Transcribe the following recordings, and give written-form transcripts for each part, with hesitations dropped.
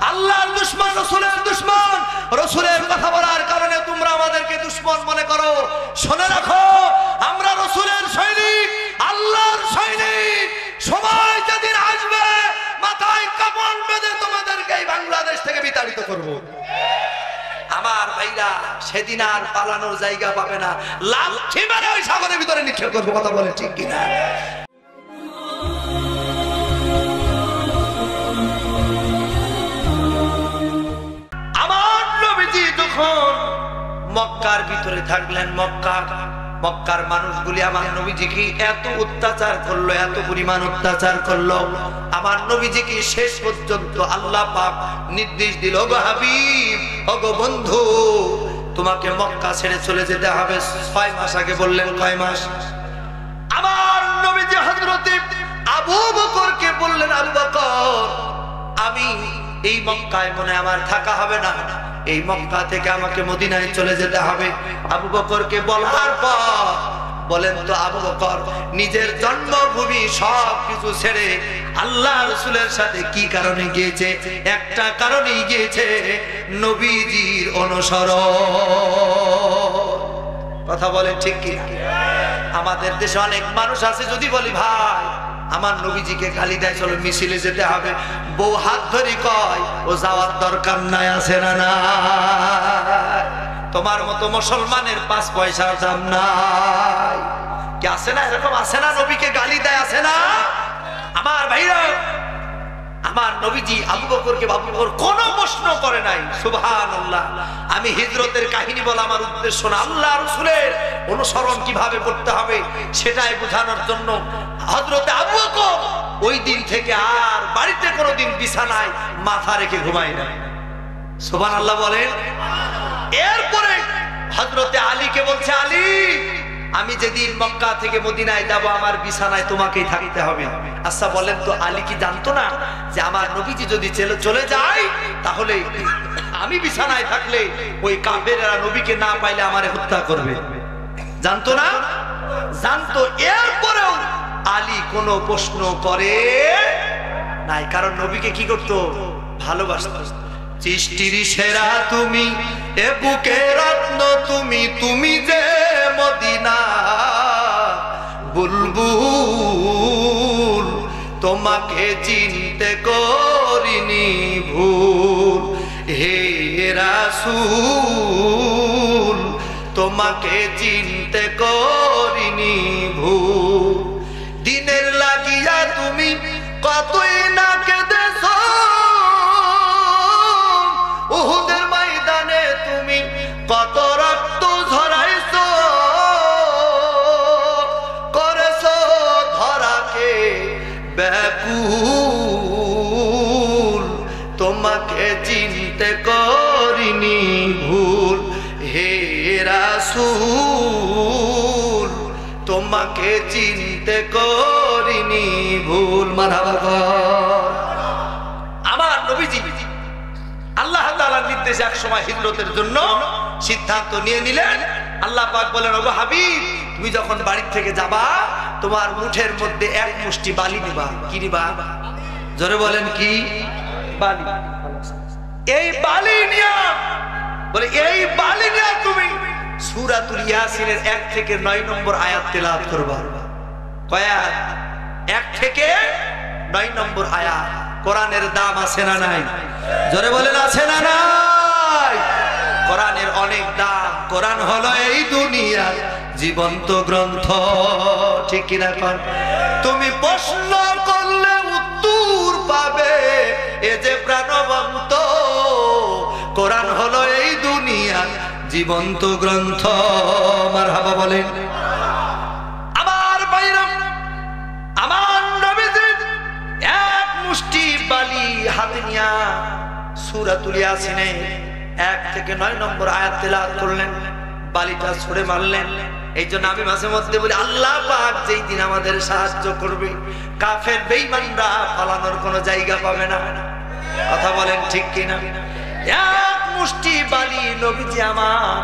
আল্লাহর দুশমন, রাসূলের দুশমন। রাসূলের কথা বলার কারণে তোমরা আমাদেরকে দুশমন মনে করো। শুনে রাখো, আমরা রাসূলের সৈনিক, আল্লাহর সৈনিক। সময় যেদিন আসবে মাথায় কাপড় বেঁধে তোমাদেরকে এই বাংলাদেশ থেকে বিতাড়িত করব। আমার ভাইরা, সেদিন আর পালানোর জায়গা পাবে না, লাঠি মেরে ওই সাগরের ভিতরে নিক্ষেপ করবো। কথা বলে ঠিক কিনা? আমার নবীজি যখন মক্কার ভিতরে থাকলেন, মক্কার মানুষগুলি আমার নবীজিকে এত অত্যাচার করলো, এত পরিমাণ অত্যাচার করলো। আমার নবীজিকে শেষ পর্যন্ত আল্লাহ পাক নির্দেশ দিল, ওগো হাবিব, ওগো বন্ধু, তোমাকে মক্কা ছেড়ে চলে যেতে হবে। 6 মাস আগে বললেন। কয় মাস? আমার নবীজি হযরত আবু বকরকে বললেন, আবু বকর, আমি এই মক্কায় মনে আমার থাকা হবে না, এই মক্কা থেকে আমাকে মদিনায় চলে যেতে হবে। আবু বকরকে বলার পর বলেন তো আবু বকর নিজের জন্মভূমি সবকিছু ছেড়ে আল্লাহ রাসূলের সাথে কি কারণে গিয়েছে? একটা কারণেই গিয়েছে, নবীজির অনুসরণ। কথা বলে ঠিক কি? আমাদের দেশে অনেক মানুষ আছে, যদি বলি ভাই আমার নবীজিকে গালি দেয়, চলো মিছিলে যেতে হবে, বউ হাত ধরি কয় ও যাওয়ার দরকার নাই। আছে না? না, তোমার মতো মুসলমানের 5 পয়সার দাম নাই। কি আছে না? এরকম আছে না? নবীকে গালি দেয়, আছে না? আমার ভাইরা, আমার নবীজি আবু বকরকে কোনো প্রশ্ন করে নাই। সুবহানাল্লাহ। আমি হিজরতের কাহিনী বলা আমার উদ্দেশ্য না, আল্লাহ রাসূলের অনুসরণ কিভাবে করতে হবে সেটাই বোঝানোর জন্য হযরত আবু বকর ওই দিন থেকে আর বাড়িতে কোনোদিন বিছানায় মাথা রেখে ঘুমায় না। সুবহানাল্লাহ বলেন। এরপরে হযরত আলীকে বলছে, আলী, আমি যেদিন মক্কা থেকে মদিনায় যাব আমার বিছানায় তোমাকেই থাকতে হবে। আচ্ছা বলেন তো, আলী কি জানতো না যে আমার নবীজি যদি চলে যায় তাহলে আমি বিছানায় থাকলে ওই কাফেররা নবীকে না পাইলে আমারে হত্যা করবে? জানতো না? জানতো। এরপরেও আলী কোনো প্রশ্ন করে নাই, কারণ নবীকে কি করতো? ভালোবাসতো। সৃষ্টির সেরা তুমি, এ বুকে রত্ন তুমি, তুমি যে মদিনা বুলবুল, তোমাকে চিনতে করিনি ভুল। হে রাসূল, তোমাকে চিনতে করিনি ভুল। দিনের লাগিয়া তুমি কতই না কেঁদেছো, উহুদের ময়দানে তুমি কত রক্ত ঝরাইছো, করেছো ধরাকে ব্যাকুল, তোমাকে চিনতে করিনি ভুল। হে রাসূল, তোমাকে চিনতে করিনি ভুল। মারহাবা। আমার নবীজি আল্লাহ তাআলার নির্দেশে এক সময় হিজরতের জন্য সিদ্ধান্ত নিয়ে নিলেন। আল্লাহ পাক বলেন, ওগো হাবিব, তুমি যখন বাড়ি থেকে যাবা তোমার মুঠের মধ্যে 1 মুষ্টি বালি নিবা। কি নিবা? জোরে বলেন, কি বালি? এই বালি নিয়া বলে, এই বালি নিয়া তুমি সূরাতুল ইয়াসিনের 1 থেকে 9 নম্বর আয়াত তেলাওয়াত করবা। কয় আয়াত? 1 থেকে 9 নম্বর আয়াত। কোরআনের দাম আছে না নাই? জোরে বলেন, আছে না নাই? কোরআনের অনেক দাম। কোরআন হলো এই দুনিয়ার জীবন্ত গ্রন্থ। ঠিক কিনা? তুমি প্রশ্ন করলে উত্তর পাবে, এ যে প্রাণবন্ত। কোরআন হলো এই দুনিয়ার জীবন্ত গ্রন্থ। মারহাবা বলেন। আমার বাইরে আমার নবীজি 1 মুষ্টি বালি হাতে নিয়া সূরাতুল ইয়াসিনে 1 থেকে 9 নম্বর আয়াত তেলাওয়াত করলেন, বালিটা ছুঁড়ে মারলেন। এই জন্য আমি মাঝে মধ্যে বলি, আল্লাহ পাক যেই দিন আমাদের সাহায্য করবে কাফের বেঈমানরা পালানোর কোনো জায়গা পাবে না। কথা বলেন ঠিক কিনা? 1 মুষ্টি বালি নবীজি আমার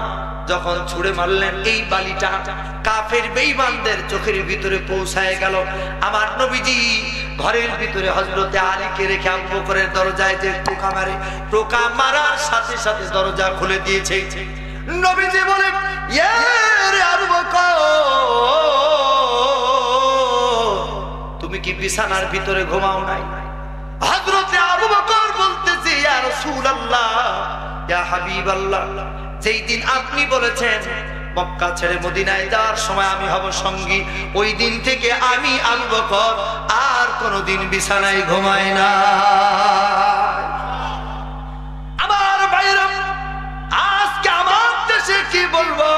যখন ছুড়ে মারলেন এই বালিটা কাফের বেঈমানদের চোখের ভিতরে পৌঁছায় গেল। আমার নবীজি ঘরের ভিতরে হযরতে আলীকে রেখে আবু বকরের দরজায় যে টোকা মারে, টোকা মারার সাথে সাথে দরজা খুলে দিয়েছে। নবীজি বলেন, ইয়া রে আবু বকর, তুমি কি বিছানার ভিতরে ঘুমাও নাই? হযরতে আবু বকর বলতেছে, ইয়া রাসূলুল্লাহ, ইয়া হাবিবাল্লাহ, যেই দিন আপনি বলেছেন মক্কা ছেড়ে মদিনায় যাওয়ার সময় আমি হব সঙ্গী, ওই দিন থেকে আমি আবু বকর আর কোনোদিন বিছানায় ঘুমাই না। আমার ভাইরা, আজকে আমার দেশে কি বলবো,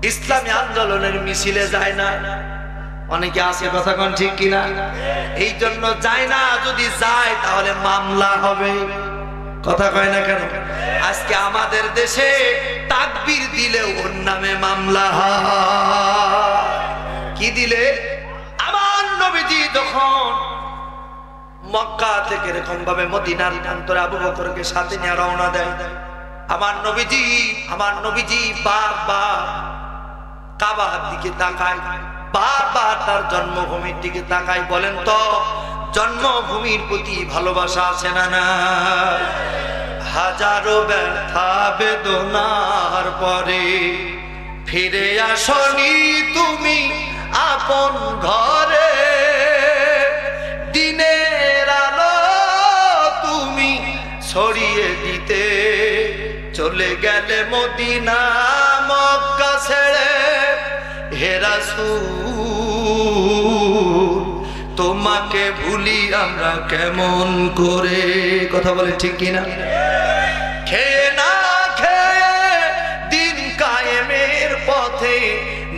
ইসলামী আন্দোলনের মিছিলে যায় না অনেকে আছে, কথা কোন ঠিক কিনা? এই জন্য যায় না, যদি যায় তাহলে মামলা হবে, কথা কয় না কেন? আজকে আমাদের দেশে তাকবীর দিলে ওর নামে মামলা হয়। কি দিলে? আমার নবীজি যখন মক্কা থেকে এরকম ভাবে মদিনার প্রান্তরে আবু বকরকে সাথে নিয়ে রওনা দেয়, আমার নবীজি বারবার কাবার দিকে তাকায়, বারবার তার জন্মভূমির দিকে তাকায়। বলেন তো, জন্মভূমির প্রতি ভালোবাসা আছে না না? হাজারো ব্যথা বেদনার পরে ফিরে আসনি তুমি আপন ঘরে, দিনের আলো তুমি ছড়িয়ে দিতে চলে গেলে মদিনা মক্কা ছেড়ে। হে রাসূল, তোমাকে ভুলি আমরা কেমন করে, কথা বলে ঠিক কিনা? খেয়ে না খেয়ে দিন কায়েমের পথে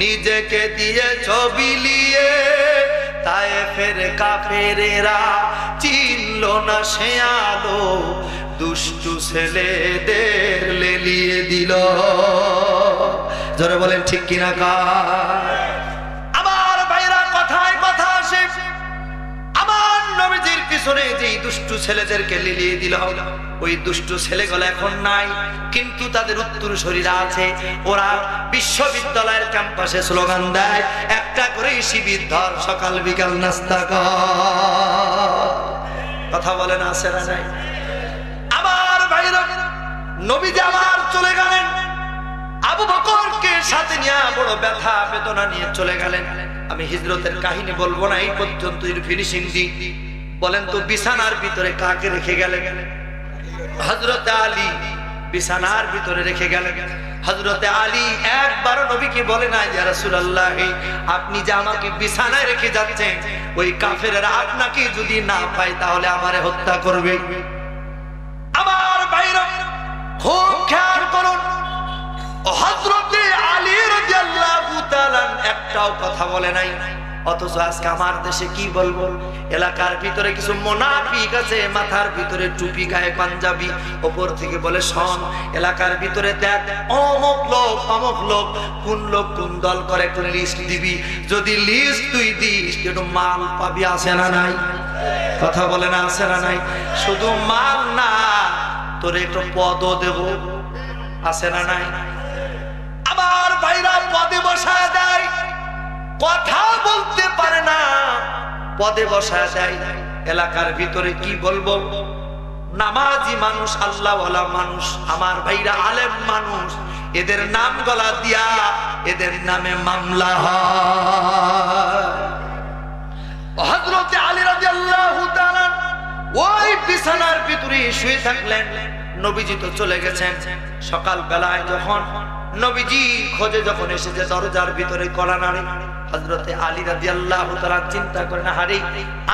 নিজেকে দিয়ে ছবি লিয়ে, তায়েফের কাফেরেরা চিনল না সে আলো, দুষ্টু ছেলেদের লেলিয়ে দিল। জোরে বলেন ঠিক কিনা? আমার ভাইরা, কথায় কথা আসে, আমার নবীজির পিছনে যেই দুষ্টু ছেলেদেরকে লিলিয়ে দিল, ওই দুষ্টু ছেলেগুলো এখন নাই, কিন্তু তাদের উত্তরসূরিরা আছে। ওরা বিশ্ববিদ্যালয়ের ক্যাম্পাসে স্লোগান দেয়, একটা করে শিবির ধর, সকাল বিকাল নাস্তা কর। কথা বলে না, আছে না নাই? আমার ভাইরা, নবীজি আবার চলে গেলেন, আবু বকরকে সাথে নিয়ে বড় ব্যথা বেদনা নিয়ে চলে গেলেন। আমি হিজরতের কাহিনী বলবো না, এই পর্যন্ত ফিনিশিং দিই। বলেন তো, বিছানার ভিতরে কাকে রেখে গেলেন? হযরতে আলী বিছানার ভিতরে রেখে গেলেন। হযরতে আলী একবারও নবীকে বলে না, ইয়া রাসূলুল্লাহ, আপনি যে আমাকে বিছানায় রেখে যাচ্ছেন, ওই কাফেররা আপনাকে যদি না পায় তাহলে আমারে হত্যা করবে। আমার ভাইরা, খুব খেয়াল করুন, হযরতে আলী রাদিয়াল্লাহু তাআলা একটাও কথা বলে নাই। অথচ আজকে আমার দেশে কি বলবো, এলাকার ভিতরে কিছু মুনাফিক আছে, মাথার ভিতরে টুপি, গায়ে পাঞ্জাবি, উপর থেকে বলে শোন, এলাকার ভিতরে দেখ অমুক লোক কোন লোক কোন দল করে, কোন লিস্ট দিবি, যদি লিস্ট তুই দিস একটু মাল পাবি, আছে না নাই? কথা বলে না, আছে না নাই? শুধু মাল না, তোর একটু পদও দেব, আছে না নাই? আমার ভাইরা, পদে বসায় দেয়, কথা বলতে পারে না, পদে বসায় দেয়। এলাকার ভিতরে কি বলবো, নামাজি মানুষ, আল্লাহওয়ালা মানুষ, আমার ভাইরা আলেম মানুষ, এদের নাম গলা দিয়া এদের নামে মামলা হয়। হযরতে আলী রাদিয়াল্লাহু তাআলা ওই বিছানার ভিতরে শুয়ে থাকলেন। নবীজি তো চলে গেছেন। সকাল বেলায় যখন নবীজি খোঁজে যখন এসেছে, দরজার ভিতরে কড়া নাড়ে, হযরতে আলী রাদিয়াল্লাহু তাআলা চিন্তা করেন, হারে,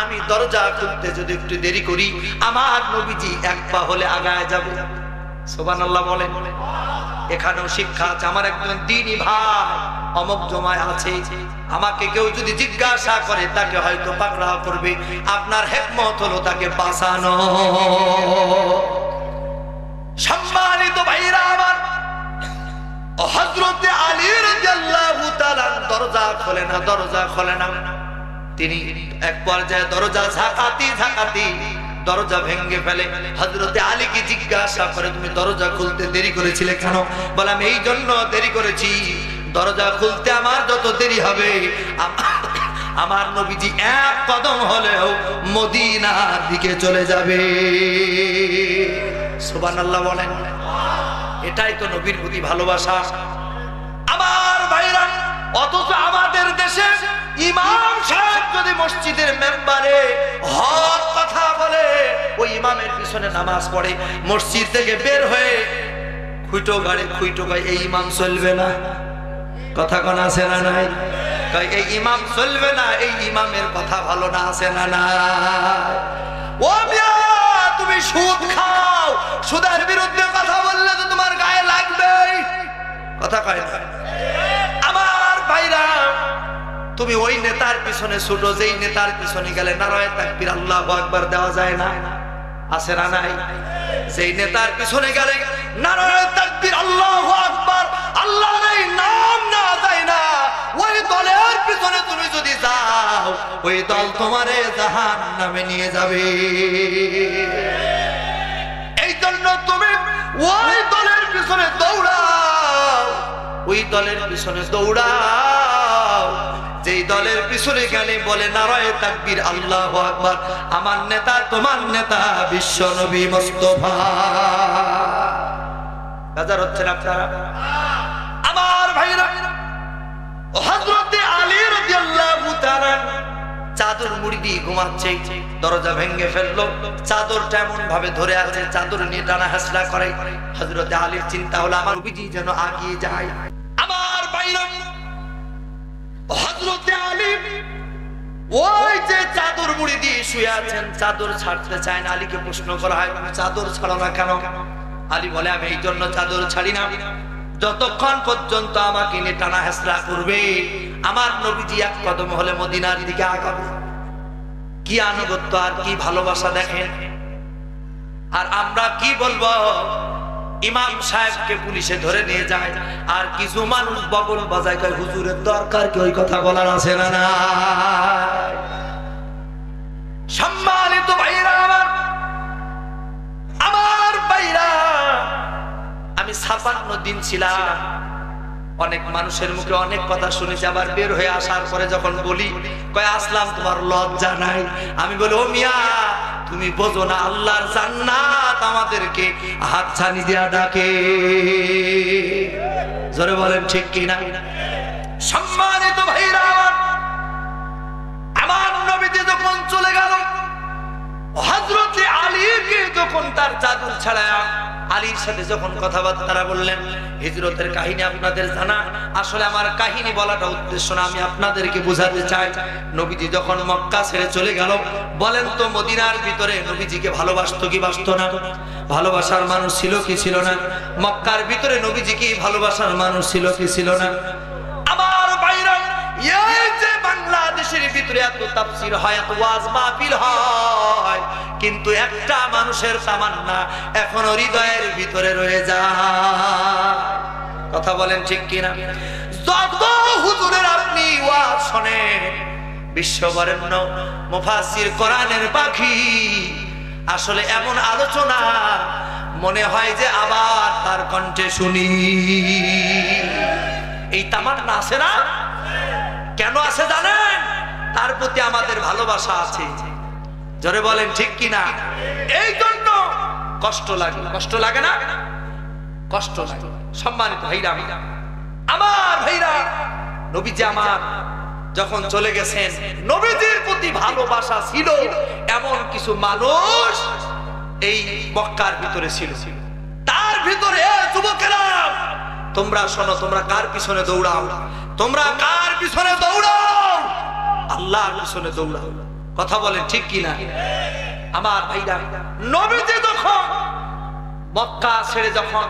আমি দরজা খুলতে যদি একটু দেরি করি, আমার নবীজি এক পা হলে আগায় যাবে। সুবহানাল্লাহ বলেন। এখানেও শিক্ষা আছে। আমার একজন দ্বীনি ভাই অমুক জমায় আছে, আমাকে কেউ যদি জিজ্ঞাসা করে, তাকে হয়তো পাকড়াও করবে, আপনার হিকমত হলো তাকে বাঁচানো। সম্মানিত ভাইরা আমার, হযরতে আলী রাদিয়াল্লাহু তাআলা দরজা খোলে না। তিনি এক পর্যায়ে দরজা ঝাঁকাতি দরজা ভেঙে ফেলে। হযরতে আলীকে জিজ্ঞাসা করে, তুমি দরজা খুলতে দেরি করেছিলে কেন? বলে, আমি এই জন্য দেরি করেছি, দরজা খুলতে আমার যত দেরি হবে আমার নবীজি এক কদম হলেও মদিনার দিকে চলে যাবে। সুবহানাল্লাহ বলেন। এটাই তো নবীর প্রতি ভালোবাসা। আমার ভাইরা, অথচ আমাদের দেশে ইমাম সাহেব যদি মসজিদের মেম্বারে হক কথা বলে, ওই ইমামের পিছনে নামাজ পড়ে, মসজিদ থেকে বের হয়ে খুঁটো গায়ে এই ইমাম চলবে না, কথা কোন আছে না নাই? এই ইমাম চলবে না, এই ইমামের কথা ভালো না, আছে না না? ও মিয়া, তুমি সুদ খাও, সুদের বিরুদ্ধে কথা বললে তো তোমার গায়ে লাগবে, কথা কয় না? আমার ভাইরা, তুমি ওই নেতার পিছনে ছুটো যেই নেতার পিছনে গেলে নারায়ে তাকবীর আল্লাহু আকবার দেওয়া যায় না, আছে না নাই? যেই নেতার পিছনে গেলে নারায়ে তাকবীর আল্লাহু আকবার আল্লাহর এই নাম না যায় না, ওই দলের পিছনে তুমি যদি যাও, ওই দল তোমারে জাহান্নামে নিয়ে যাবে। এই জন্য তুমি ওই দলের পিছনে দৌড়াও, ওই দলের পিছনে দৌড়াও যেই দলের পিছনে গেলে বলে নারায়ে তাকবীর আল্লাহু আকবার, আমার নেতা তোমার নেতা বিশ্ব নবী মুস্তাফা। বাজার হচ্ছেন আপনারা? আমার ভাইরা, হযরতে আলী রাদিয়াল্লাহু তাআলা চাদর মুড়ি দিয়ে ঘুমাচ্ছে, দরজা ভেঙে ফেললো, চাদরটা এমন ভাবে ধরে আছে, চাদর নিয়ে টানা হাসলা করে। হযরতে আলীর চিন্তা হলো আমার নবীজি যেন আগিয়ে যায়। আমার ভাইরা, হযরতে আলী ওই যে চাদর মুড়ি দিয়ে শুয়ে আছেন, চাদর ছাড়তে চায় না। আলীকে প্রশ্ন করা হয়, তুমি চাদর ছাড়ো না কেন? আলী বলে, আমি এই জন্য চাদর ছাড়ি না, যতক্ষণ পর্যন্ত আমাকে নিয়ে টানা হেসরা করবে, আমার নবীজি এক কদম হলে মদিনার দিকে আগাবে। কি আনুগত্য আর কি ভালোবাসা দেখেন। আর আমরা কি বলবো? ইমাম সাহেবকে পুলিশে ধরে নিয়ে যায়, আর কিছু মানুষ বগল বাজায় কয় হুজুরের দরকার কি? ওই কথা বলার আছে না না? সম্মানিত ভাইরা আমার ভাইরা, আমি 56 দিন ছিলাম, অনেক মানুষের মুখে অনেক কথা শুনেছি, আবার বের হয়ে আসার পরে যখন বলি, কয় আসলাম তোমার লজ্জা নাই? আমি বলি, ও মিয়া, তুমি বোঝো না আল্লাহর জান্নাত আমাদেরকে হাতছানি দেয়া ডাকে। জোরে বলেন ঠিক কি না? সম্মানিত ভাইরা, আমার নবীজি যখন চলে গেল, হযরতে আলীকে যখন তার চাদর ছাড়া আলীর সাথে যখন কথাবার্তা বললেন, হিজরতের কাহিনী আপনাদের জানা। আসলে আমার কাহিনী বলাটা উদ্দেশ্য না, আমি আপনাদেরকে বোঝাতে চাই। নবীজি যখন মক্কা ছেড়ে চলে গেল, বলেন তো মদিনার ভিতরে নবীজিকে ভালোবাসতো কি বাসতো না? ভালোবাসার মানুষ ছিল কি ছিল না? মক্কার ভিতরে নবীজিকে ভালোবাসার মানুষ ছিল কি ছিল না? আমার ভাইরা, এই যে বাংলাদেশের ভিতরে এত তাফসীর হয়, এত ওয়াজ মাহফিল হয়, কিন্তু একটা মানুষের তামান্না এখনো হৃদয়ের ভিতরে রয়ে যায়। কথা বলেন ঠিক কিনা? যত হুজুরের আপনি ওয়াজ শুনেন, বিশ্ববরেণ্য মুফাসসির কোরআনের পাখি, আসলে এমন আলোচনা মনে হয় যে আবার তার কণ্ঠে শুনি। এই তামান্না আছে না? কেন আছে জানেন? তার প্রতি আমাদের ভালোবাসা আছে। জোরে বলেন ঠিক কিনা? এই জন্য কষ্ট লাগে। কষ্ট লাগে না? কষ্ট লাগে। সম্মানিত ভাইরা আমার, ভাইরা, নবীজি আমার যখন চলে গেছেন, নবীজির প্রতি ভালোবাসা ছিল এমন কিছু মানুষ এই মক্কার ভিতরে ছিল। তার ভিতরে যুবকেরা, তোমরা শোনো, তোমরা কার পিছনে দৌড়াও? তোমরা কার পিছনে দৌড়াও? আল্লাহর পিছনে দৌড়াও। কথা বলেন ঠিক কিনা? আমার ভাইরা, নবীজি যখন মক্কা ছেড়ে যখন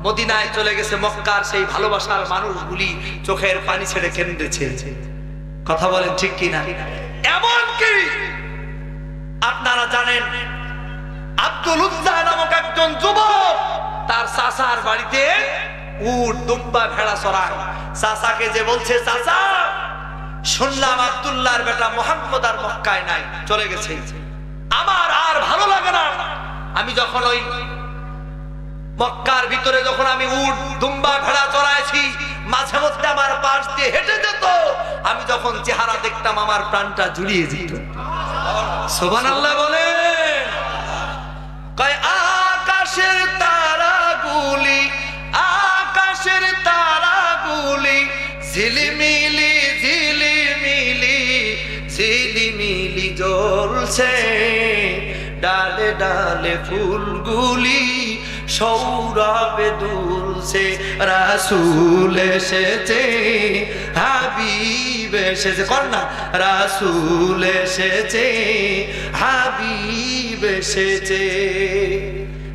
মদিনায় চলে গেছে, মক্কার সেই ভালোবাসার মানুষগুলি চোখের পানি ছেড়ে কেঁদেছে। কথা বলেন ঠিক কিনা? এমনকি আপনারা জানেন, আব্দুল উজ্জা নামক একজন যুবক তার চাচার বাড়িতে উট, দুম্বা, ভেড়া চড়ায়। চাচাকে যে বলছে, চাচা শুনলাম আব্দুল্লাহর বেটা মুহাম্মদ আর মক্কায় নাই, চলে গেছে। আমার আর ভালো লাগে না। আমি যখন ওই মক্কার ভিতরে যখন আমি উট দুম্বা ভেড়া চড়াইছি, মাঝে মধ্যে আমার পাশ দিয়ে হেঁটে যেত, আমি যখন চেহারা দেখতাম আমার প্রাণটা জুড়িয়ে যেত। সুবহানাল্লাহ বলে। কয় আকাশের তারাগুলি, আকাশের তারাগুলি ঝিলিমিলি ঝিলিমিলি ঝিলিমিলি জ্বলছে, ডালে ডালে ফুলগুলি সৌরভে দুলছে, রাসূল এসেছে হাবিব এসেছে, কর না, রাসূল এসেছে হাবিব এসেছে।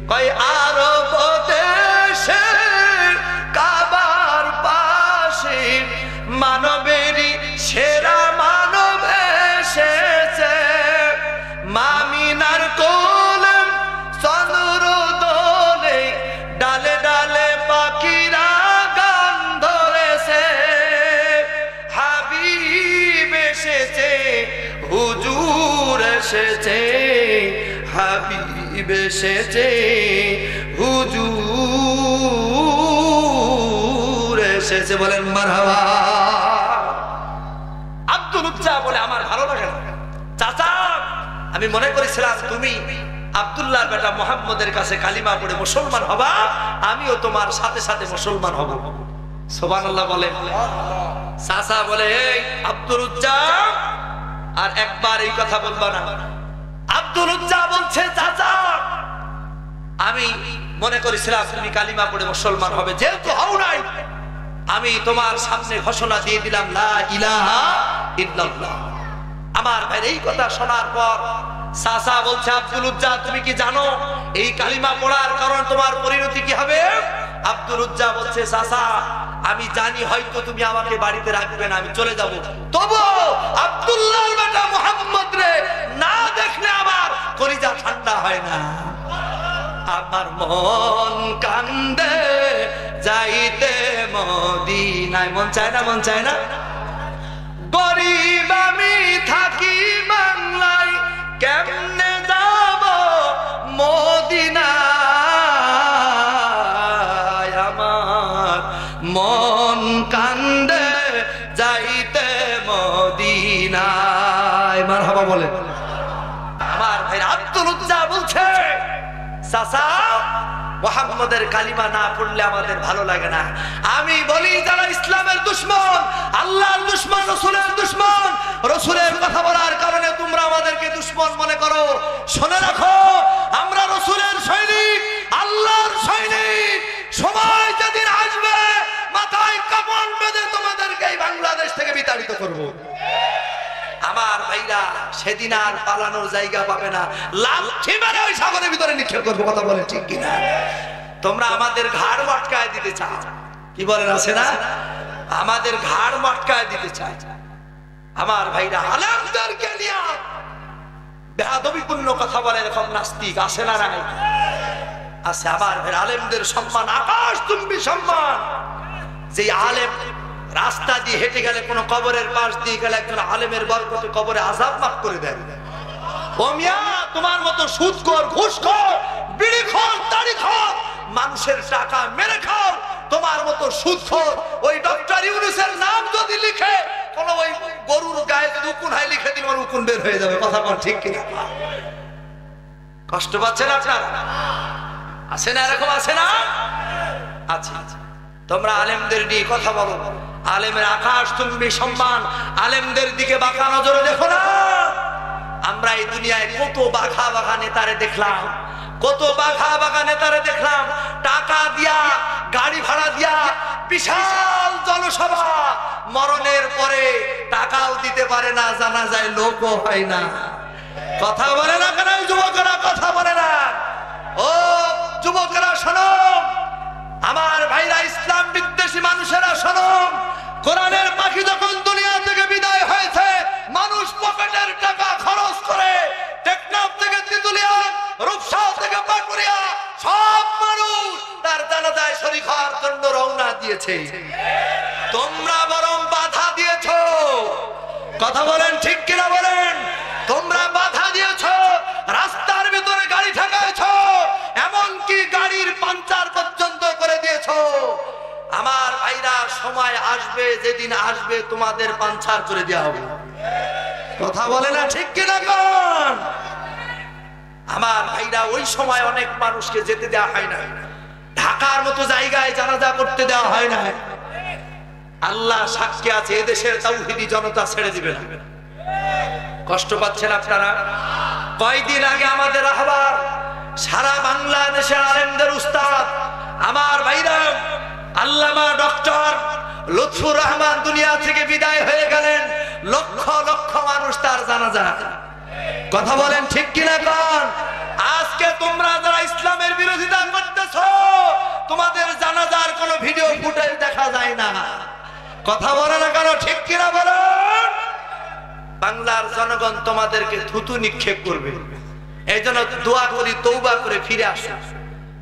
কয় আরব দেশে কাবার পাশে মানবেরই সেরা মানব এসেছে, মামিনার কোলে চন্দ্র দোলে, ডালে ডালে পাখিরা গান ধরেছে, হাবিব এসেছে হুজুর এসেছে, হাবিব এসেছে হুজুর এসেছে। বলেন মারহাবা। আব্দুল উজ্জা বলে আমার ভালো লাগে না। চাচা, আমি মনে করেছিলাম তুমি আব্দুল্লাহর বেটা মুহাম্মদের কাছে কালিমা পড়ে মুসলমান হবা, আমিও তোমার সাথে সাথে মুসলমান হব। সুবহানাল্লাহ বলে। চাচা বলে, এই আব্দুল উজ্জা, আর একবার এই কথা বলবা না। আব্দুল উজ্জা বলছে, চাচা আমি মনে করেছিলাম তুমি কালিমা পড়ে মুসলমান হবে, যেহেতু হও নাই, আমি তোমার সামনে ঘোষণা দিয়ে দিলাম লা ইলাহা ইল্লাল্লাহ। আমার ভাই এই কথা শোনার পর চাচা বলছে, আব্দুল উজ্জা তুমি কি জানো এই কালিমা পড়ার কারণে তোমার পরিণতি কি হবে? আব্দুল উজ্জা বলছে, চাচা আমি জানি হয়তো তুমি আমাকে বাড়িতে রাখবে না, আমি চলে যাব, তবু আব্দুল্লাহর বেটা মুহাম্মদ রে না দেখলে আমার কলিজা ঠান্ডা হয় না। আমার মন কান্দে যাইতে মদিনায়, মন চায় না, মন চায় না। গরিব আমি থাকি বাংলায়, কেমনে যাব মদিনায়, আমার মন কান্দে যাইতে মদিনায়। মারহাবা বলে। আমার ভাই আব্দুল উজ্জা বলছে, চাচা মুহাম্মদের কালিমা না পড়লে আমাদের ভালো লাগে না। আমি বলি যারা ইসলামের দুশমন, আল্লাহর দুশমন, রাসূলের দুশমন, রাসূলের কথা বলার কারণে তোমরা আমাদেরকে দুশমন মনে করো, শুনে রাখো আমরা রাসূলের সৈনিক, আল্লাহর সৈনিক। সময় যেদিন আসবে মাথায় কাফন বেঁধে তোমাদেরকে এই বাংলাদেশ থেকে বিতাড়িত করব। আমার ভাইরা সেদিন আর পালানোর জায়গা পাবে না, লাঠি মেরে ওই সাগরের ভিতরে নিক্ষেপ করবো। কথা বলে ঠিক কিনা? তোমরা আমাদের ঘাড় মটকায় দিতে চাও, কি বলেন, আছে না? আমাদের ঘাড় মটকায় দিতে চায়। আমার ভাইরা আলেমদেরকে নিয়ে বেয়াদবিপূর্ণ কথা বলে এরকম নাস্তিক আছে না? নাই, আছে। আবার ভাইরা আলেমদের সম্মান আকাশ চুম্বি সম্মান। যে আলেম রাস্তা দিয়ে হেঁটে গেলে, কোন কবরের পাশ দিয়ে গেলে, একজন আলেমের বরকতে কবরে আযাব মাফ করে দেয়। ও মিয়া, তোমার মতো সুদখোর, ঘুষখোর, বিড়িখোর, তাড়িখোর, মানুষের টাকা মেরে খাও, তোমার মতো সুদখোর ওই ডক্টর ইউনূসের নাম যদি লিখে কোন ওই গরুর গায়ে যদি উকুন হয় লিখে দিলে ওর উকুন বের হয়ে যাবে। কথা বল ঠিক কিনা? কষ্ট পাচ্ছেন আপনারা? আছে না এরকম? আছে না? আচ্ছা, তোমরা আলেমদের নিয়ে কথা বলো, আলেমের আকাশ চুম্বি সম্মান, আলেমদের দিকে বাঁকা নজরে দেখো না। আমরা এই দুনিয়ায় কত বাঘা বাঘা নেতারে দেখলাম, কত বাঘা বাঘা নেতারে দেখলাম, টাকা দিয়া, গাড়ি ভাড়া দিয়া বিশাল জনসভা, মরণের পরে টাকাও দিতে পারে না, জানা যায় লোকও হয় না। কথা বলে না কেন যুবকেরা? কথা বলে না। ও যুবকেরা শোনো, আমার ভাইরা, ইসলাম বিদ্বেষী মানুষেরা শোনো, কোরআনের পাখি যখন দুনিয়া থেকে বিদায় হয়েছে, মানুষ পকেটের টাকা খরচ করে টেকনাফ থেকে তেতুলিয়া, রূপসা থেকে পাকুড়িয়া, সব মানুষ তার জানাজায় শরীক হওয়ার জন্য রওনা দিয়েছে। তোমরা বরং বাধা দিয়েছো। কথা বলেন ঠিক কিনা বলেন? তোমরা বাধা দিয়েছো, আমার ভাইরা সময় আসবে, যেদিন আসবে তোমাদের পাঞ্চার করে দেওয়া হবে। কথা বলে না ঠিক কিনা কোন? আমার ভাইরা ওই সময় অনেক মানুষকে যেতে দেওয়া হয় না, ঢাকার মতো জায়গায় জানাজা করতে দেওয়া হয় না। আল্লাহ সাক্ষী আছে, এদেশের তাওহীদি জনতা ছেড়ে দিবে না। কষ্ট পাচ্ছেন আপনারা? কয়দিন আগে আমাদের আহ্বান, সারা বাংলাদেশের আলেমদের উস্তাদ আমার ভাইরা আল্লামা ডক্টর লুৎফুর রহমান দুনিয়া থেকে বিদায় হয়ে গেলেন। লক্ষ লক্ষ মানুষ তার জানাজা। কথা বলেন ঠিক কিনা কোন? আজকে তোমরা যারা ইসলামের বিরোধিতা করতেছো, তোমাদের জানাজার কোনো ভিডিও ফুটেজ দেখা যায় না। কথা বলে না কেন? ঠিক কিনা বলেন? বাংলার জনগণ তোমাদেরকে থুতু নিক্ষেপ করবে। এই জন্য দোয়া করি, তওবা করে ফিরে আসো,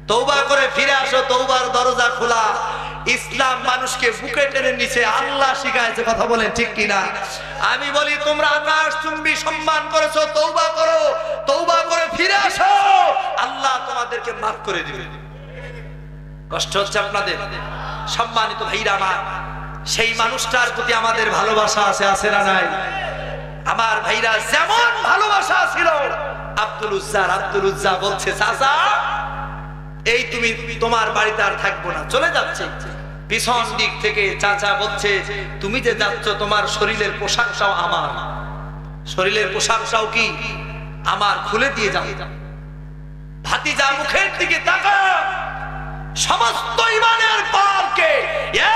তওবা করে ফিরে আসো। তওবার দরজা খোলা। ইসলাম মানুষকে বুকে টেনে নিচে, আল্লাহ শিখাইছে। কথা বলেন ঠিক কিনা? আমি বলি তোমরা আকাশ চুম্বি সম্মান করেছো, তওবা করো, তওবা করে ফিরে আসো, আল্লাহ তোমাদেরকে মাফ করে দিবে। কষ্ট হচ্ছে আপনাদের? সম্মানিত ভাইরা আমার, সেই মানুষটার প্রতি আমাদের ভালোবাসা আছে, আছে না নাই? আমার ভাইরা যেমন ভালোবাসা ছিল আব্দুল উজ্জা বলছে, চাচা এই তুমি তোমার বাড়িতে আর থাকবো না, চলে যাচ্ছে। পিছন দিক থেকে চাচা বলছে, তুমি যে যাচ্ছ তোমার শরীরের পোশাকটাও আমার, শরীরের পোশাকটাও কি আমার, খুলে দিয়ে যাও। ভাতিজা মুখের দিকে তাকা, সমস্ত ইমানের পালকে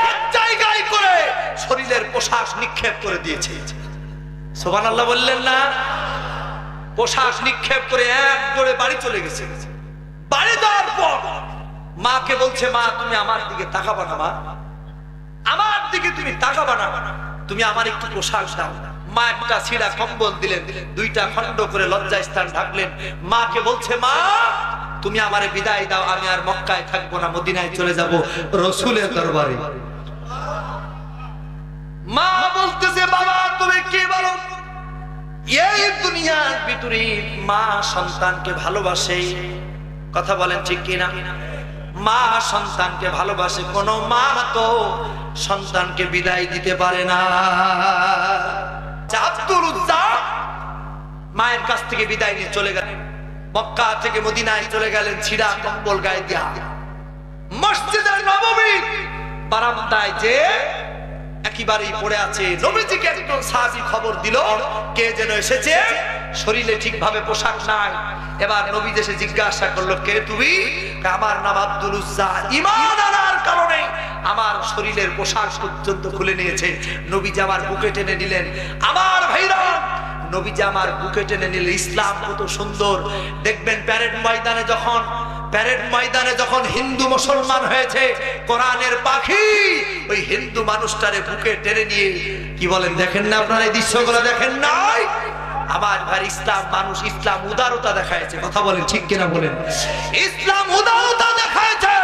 এক জায়গায় করে শরীরের পোশাক নিক্ষেপ করে দিয়েছে। সুবহানাল্লাহ বললেন না? পোশাক নিক্ষেপ করে এক দৌড়ে বাড়ি চলে গেছে। বাড়ি যাওয়ার পর মাকে বলছে, মা তুমি আমার দিকে তাকাবা না, মা আমার দিকে তুমি তাকাবা না, তুমি আমার একটু পোশাক দাও। মা একটা ছিঁড়া কম্বল দিলেন, দুইটা খন্ড করে লজ্জাস্থান ঢাকলেন। মাকে বলছে, মা তুমি আমারে বিদায় দাও, আমি আর মক্কায় থাকবো না, মদিনায় চলে যাব রাসূলের দরবারে। মা বলতেছে, বাবা তুমি কি বলো? এই দুনিয়ার ভিতরে মা সন্তানকে ভালোবাসে। কথা বলেন ঠিক কিনা? মা সন্তানকে ভালোবাসে, কোন মা তো সন্তানকে বিদায় দিতে পারে না। আব্দুল উজ্জা মায়ের কাছ থেকে বিদায় নিয়ে চলে গেলেন, মক্কা থেকে মদিনায় চলে গেলেন, ছিঁড়া কম্বল গায়ে দিয়া। মসজিদের নববী বারান্দায় যে একেবারেই পড়ে আছে, নবীজিকে একজন সাহাবী খবর দিল, কে যেন এসেছে, শরীরে ঠিকভাবে পোশাক নাই। এবার নবী এসে জিজ্ঞাসা করলো, কে তুমি? আমার নাম আব্দুল উজ্জা। ঈমান আনার কারণে আমার শরীরের পোশাক পর্যন্ত খুলে নিয়েছে। নবীজি আমার বুকে টেনে নিলেন। আমার ভাইরা, নবীজি আমার বুকে টেনে নিলেন। ইসলাম কত সুন্দর দেখবেন। প্যারেড ময়দানে যখন হিন্দু মুসলমান হয়েছে, কোরআনের পাখি ওই হিন্দু মানুষটারে বুকে টেনে নিয়ে, কি বলেন দেখেন না আপনারা? এই দৃশ্যগুলো দেখেন নাই? আমার ভাই ইসলাম মানুষ, ইসলাম উদারতা দেখায়ছে। কথা বলেন ঠিক কিনা বলেন? ইসলাম উদারতা দেখায়ছে।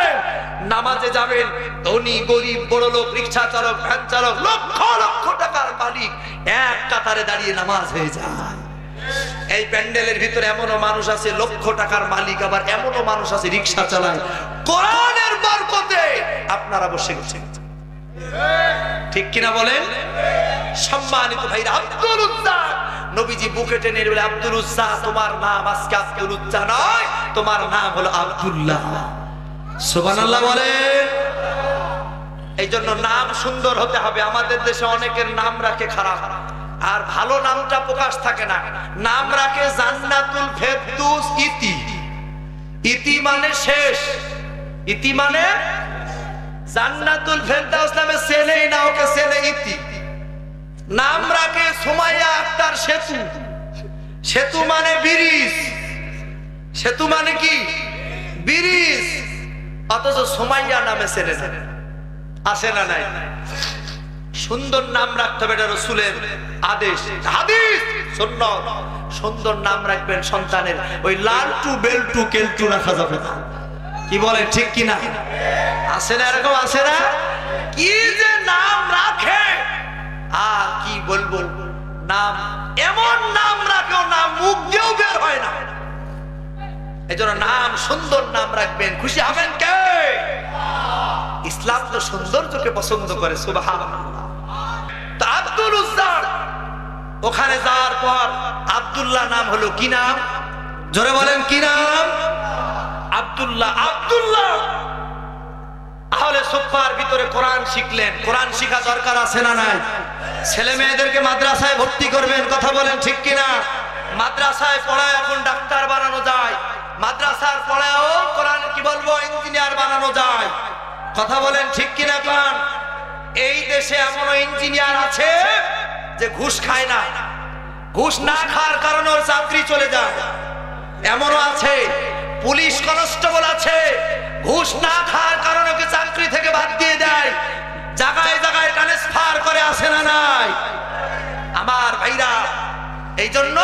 নামাজে যাবেন, ধনী গরিব, বড় লোক, রিকশা চালক, ভ্যান চালক, লক্ষ লক্ষ টাকার মালিক এক কাতারে দাঁড়িয়ে নামাজ হয়ে যায়। এই প্যান্ডেলের ভিতরে এমনও মানুষ আছে লক্ষ টাকার মালিক, আবার এমনও মানুষ আছে রিকশা চালায়। কোরআনের বরকতে আপনারা বসে গেছেন, ঠিক কিনা বলেন? সম্মানিত ভাইরা, আব্দুল উজ্জা নবীজি বুকে টেনে বলে, আব্দুল উজ্জা তোমার নাম আজকে আব্দুল উজ্জা নয়, তোমার নাম হলো আব্দুল্লাহ। সুবহানাল্লাহ বলেন। এই জন্য নাম সুন্দর হতে হবে। আমাদের দেশে অনেকের নাম রাখে খারাপ, আর ভালো নামটা প্রকাশ থাকে না। নাম রাখে জান্নাতুল ফেরদৌস ইতি। ইতি মানে শেষ, ইতি মানে জান্নাতুল ফেরদৌস নামে ছেলেই না, ওকে ছেলে ইতি। নাম রাখে সুমাইয়া আক্তার সেতু। সেতু মানে ব্রিজ, সেতু মানে কি? ব্রিজ। অথচ সুমাইয়া নামে ছেলে আসে না নাই? সুন্দর নাম রাখতে হবে, এটা রাসূলের আদেশ, হাদিস, সুন্নাত। সুন্দর নাম রাখবেন সন্তানের। ওই লালটু বেলটু কেলটু রাখা যাবে না। কি বলে ঠিক কিনা? আসে না এরকম? আসে না? কি যে নাম রাখে, আর কি বলবো, নাম এমন নাম রাখেও নাম মুখ দিয়েও বের হয় না। এই জন্য নাম সুন্দর নাম রাখবেন, খুশি হবেন কে? ইসলাম তো সৌন্দর্যকে পছন্দ করে। সুবহানাল্লাহ। তো আব্দুল উজ্জা ওখানে যাওয়ার পর আব্দুল্লাহ নাম হলো কি নাম? জোরে বলেন কি নাম? আব্দুল্লাহ। আব্দুল্লাহ আহলে সুফার ভিতরে কোরআন শিখলেন। কোরআন শিখা দরকার আছে না নাই? ছেলে মেয়েদেরকে মাদ্রাসায় ভর্তি করবেন, কথা বলেন ঠিক কিনা? মাদ্রাসায় পড়ায় এখন ডাক্তার বানানো যায়, মাদ্রাসার পড়ায়ও কোরআন কি বলবো ইঞ্জিনিয়ার বানানো যায়, কথা বলেন ঠিক কিনা? কারণ এই দেশে এমন ইঞ্জিনিয়ার আছে যে ঘুষ খায় না, ঘুষ না খাওয়ার কারণে ওর চাকরি চলে যায়। এমনও আছে পুলিশ কনস্টেবল আছে, ঘুষ না খাওয়ার কারণে ওকে চাকরি থেকে বাদ দিয়ে দেয়, জায়গায় জায়গায় ট্রান্সফার করে, আসে না নাই? আমার ভাইরা, এই জন্য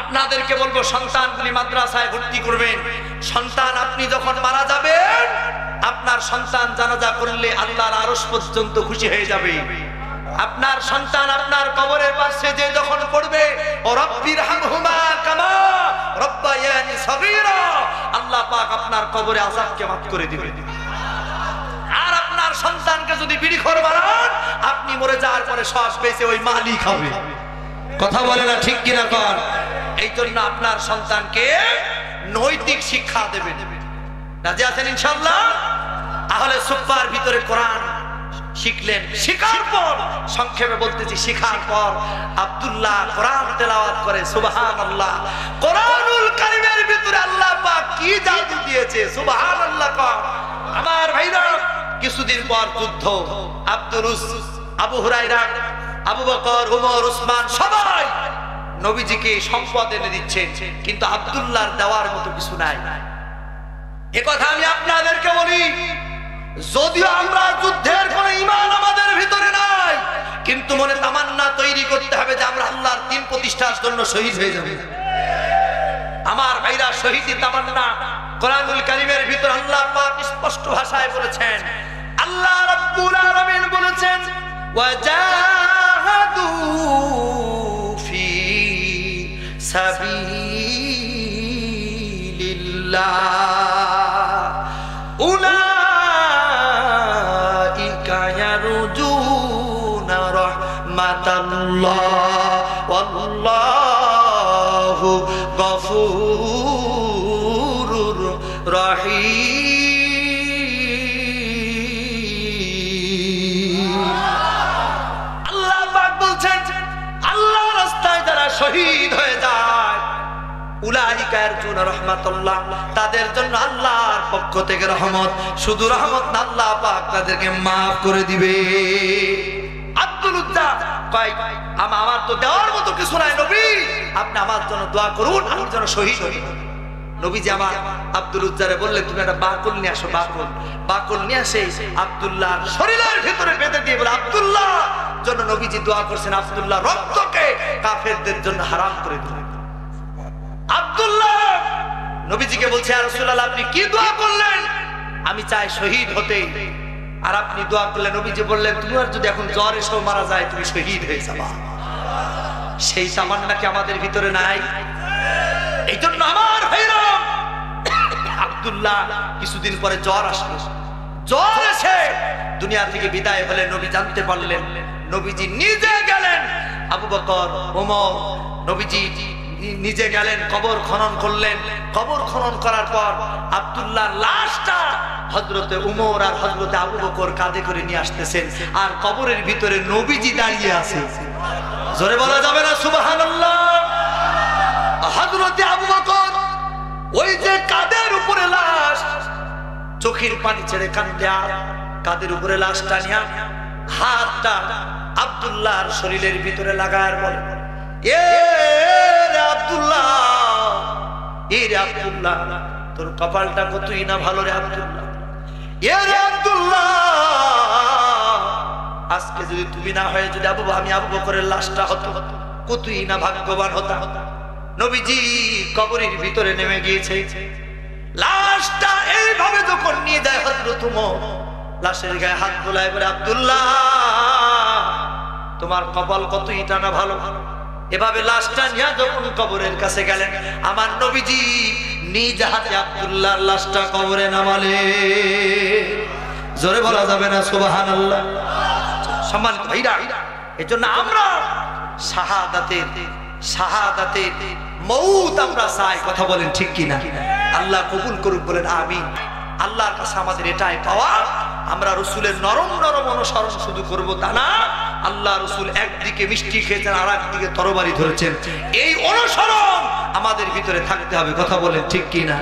আপনাদেরকে বলবো সন্তানগুলি মাদ্রাসায় ভর্তি করবেন। সন্তান আপনি যখন মারা যাবেন, আপনার সন্তান জানাজা করলে আল্লাহর আরশ পর্যন্ত খুশি হয়ে যাবে। আপনার সন্তান আপনার কবরের পাশে যে যখন পড়বে, ও রব্বিরহামহুমা কামা রব্বায়ানি সগীরা, আল্লাহ পাক আপনার কবরে আযাবকে মাফ করে দিবেন। আর আপনার সন্তানকে যদি বিড়িখোর বানান, আপনি মরে যাওয়ার পরে সব বেঁচে ওই মালিক হবে, কথা বলে না ঠিক কিনা? কর এই জন্য আপনার সন্তানকে নৈতিক শিক্ষা দেবেন। রাজি আছেন ইনশাআল্লাহ? আহলে সুফার ভিতরে কোরআন শিখলেন। শিখার পর, সংক্ষেপে বলতেছি, শিখার পর আব্দুল্লাহ কোরআন তেলাওয়াত করে। সুবহানাল্লাহ। কোরআনুল কারীমের ভিতরে আল্লাহ পাক কি জাদু দিয়েছে, সুবহানাল্লাহ। আমার ভাইরা, কিছুদিন পর যুদ্ধ। আবু হুরায়রা, আবু বকর, ওমর, উসমান সবাই নবীজিকে সম্পদ এনে দিচ্ছেন, কিন্তু আব্দুল্লাহর দেওয়ার মতো কিছু নাই। এ কথা আমি আপনাদেরকে বলি, যদিও আমরা যুদ্ধের কোন ঈমান আমাদের ভিতরে নাই, কিন্তু মনে তামান্না তৈরি করতে হবে যে আমরা আল্লাহর দ্বীন প্রতিষ্ঠার জন্য শহীদ হয়ে যাব। আমার ভাইরা, শহীদি তামান্না কোরআনুল কারীমের ভিতরে আল্লাহ পাক স্পষ্ট ভাষায় বলেছেন। আল্লাহ রাব্বুল আলামিন বলেছেন, ওয়াজাহাদু ফি সাবিলিল্লাহ উলাইকা ইয়ারজুনা রাহমাতাল্লাহ ওয়াল্লাহু গফুরুর রহিম। আল্লাহ পাক বলছেন, আল্লাহর রাস্তায় যারা শহীদ হয়ে যায়, উলাইকা ইয়ারজুনা রাহমাতাল্লাহ, তাদের জন্য আল্লাহর পক্ষ থেকে রহমত। শুধু রহমত না, আল্লাহ পাক তাদেরকে maaf করে দিবে। আব্দুল উজ্জা কয়, আমার তো দেওয়ার মতো কিছু নাই নবী, আপনি আমার জন্য দোয়া করুন, আমি যেন শহীদ হই। নবীজি আমার আব্দুল উজ্জারে বললেন, তুমি একটা বাকুল নিয়ে আসো। বাকুল নিয়ে আসে আব্দুল্লাহর শরীরের ভিতরে বেঁধে দিয়ে বলে, আব্দুল্লাহ জন্য নবীজি দোয়া করছেন, আব্দুল্লাহ রক্তকে কাফেরদের জন্য হারাম করে দিলেন। আব্দুল্লাহ নবীজিকে বলছে, ইয়া রাসূলুল্লাহ, আপনি কি দোয়া করলেন? আমি চাই শহীদ হতে। আর আপনি দোয়া করলেন, নবীজি বললেন, তোমার যদি এখন জ্বর এসেও মারা যায়, তুমি শহীদ হয়ে যাবা। সেই তামান্না কি আমাদের ভিতরে নাই? এই জন্য আমার ভাইরা, আব্দুল্লাহ কিছুদিন পরে জ্বর আসলো। জ্বর এসে দুনিয়া থেকে বিদায় হলে নবী জানতে পারলেন। নবীজি নিজে গেলেন, আবু বকর, ওমর, নবীজি নিজে গেলেন, কবর খনন করলেন। কবর খনন করার পর আব্দুল্লাহর লাশটা হযরতে উমর আর হযরতে আবু বকর কাঁধে করে নিয়ে আসতেছেন, আর কবরের ভিতরে নবীজি দাঁড়িয়ে আছে। জোরে বলা যাবে না সুবহানাল্লাহ? হযরতে আবু বকর ওই যে কাঁধের উপরে লাশ, চোখের পানি ছেড়ে কাঁদে, আর কাঁধের উপরে লাশটা নিয়ে হাতটা আব্দুল্লাহর শরীরের ভিতরে লাগায় বলে, এ রে আব্দুল্লাহ, এ রে আব্দুল্লাহ, তোর কপালটা কতই না ভালো রে আব্দুল্লাহ। এ রে আব্দুল্লাহ, আজকে যদি তুমি না হয়ে যদি আমি আবু বকরের লাশটা হতো, কতই না ভাগ্যবান হতাম। নবীজি কবরের ভিতরে নেমে গিয়েছে। লাশটা এইভাবে যখন নিয়ে যায় হযরত ওমর, লাশের গায়ে হাত বুলায় বলে, আব্দুল্লাহ, তোমার কপাল কতই টানা ভালো। এভাবে লাশটা নিয়ে যখন কবরের কাছে গেলেন, আমার নবীজি নিজ হাতে আব্দুল্লাহর লাশটা কবরে নামালে। জোরে বলা যাবে না সুবহানাল্লাহ? সম্মানিত ভাইরা, এজন্য আমরা শাহাদাতের মউত আমরা চাই। কথা বলেন ঠিক কিনা? আল্লাহ কবুল করুক, বলেন আমিন। আল্লাহর কাছে আমাদের এটাই পাওয়া, আমরা রসুলের নরম নরম অনুসরণ শুধু করব তা না, আল্লাহ রসুল একদিকে মিষ্টি খেয়েছেন আর একদিকে তরবারি ধরেছেন, এই অনুসরণ আমাদের ভিতরে থাকতে হবে। কথা বলেন ঠিক কিনা?